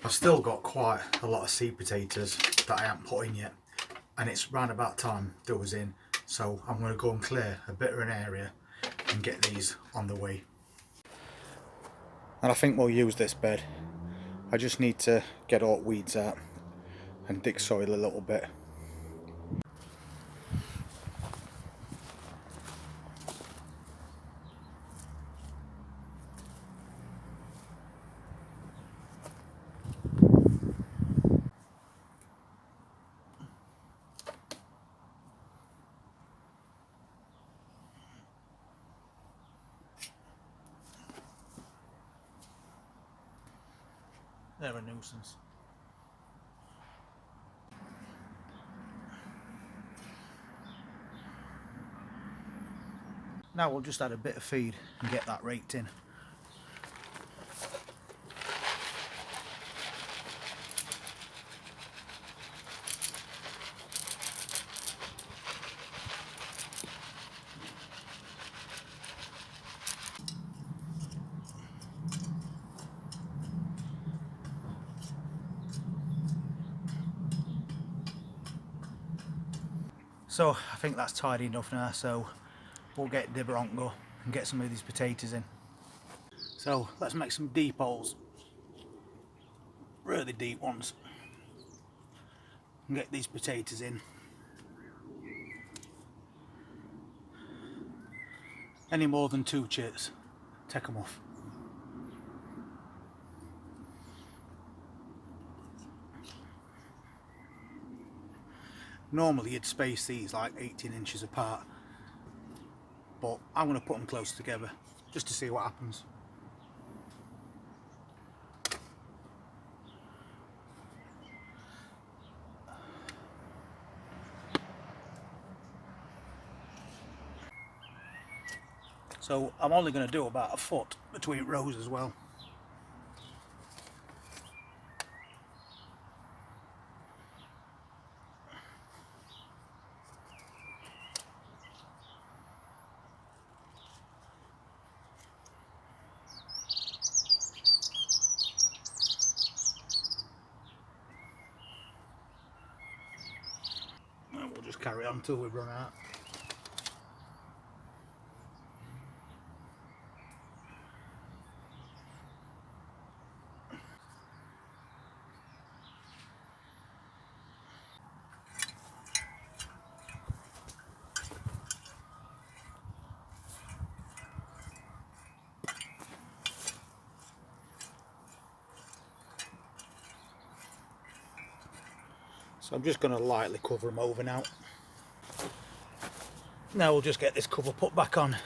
I've still got quite a lot of seed potatoes that I haven't put in yet, and it's round about time they was in, so I'm going to go and clear a bit of an area and get these on the way. And I think we'll use this bed. I just need to get all weeds out and dig soil a little bit. They're a nuisance. Now we'll just add a bit of feed and get that raked in. So I think that's tidy enough now, so we'll get dibber on go and get some of these potatoes in. So let's make some deep holes, really deep ones, and get these potatoes in. Any more than 2 chits, take them off. Normally you'd space these like 18 inches apart, but I'm going to put them close together just to see what happens. So I'm only going to do about a foot between rows as well. And we'll just carry on until we run out. So I'm just going to lightly cover them over now. Now we'll just get this cover put back on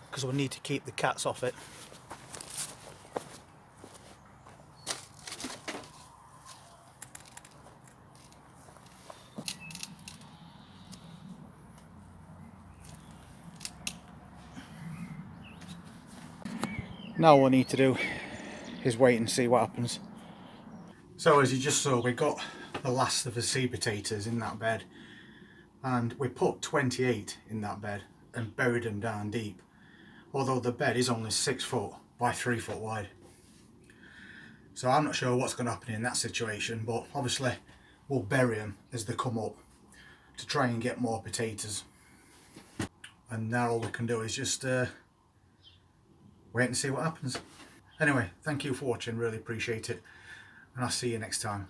because we'll need to keep the cats off it. Now all we need to do is wait and see what happens. So as you just saw, we got the last of the seed potatoes in that bed, and we put 28 in that bed and buried them down deep, although the bed is only 6 foot by 3 foot wide. So I'm not sure what's going to happen in that situation, but obviously we'll bury them as they come up to try and get more potatoes. And now all we can do is just wait and see what happens. Anyway, thank you for watching, really appreciate it, and I'll see you next time.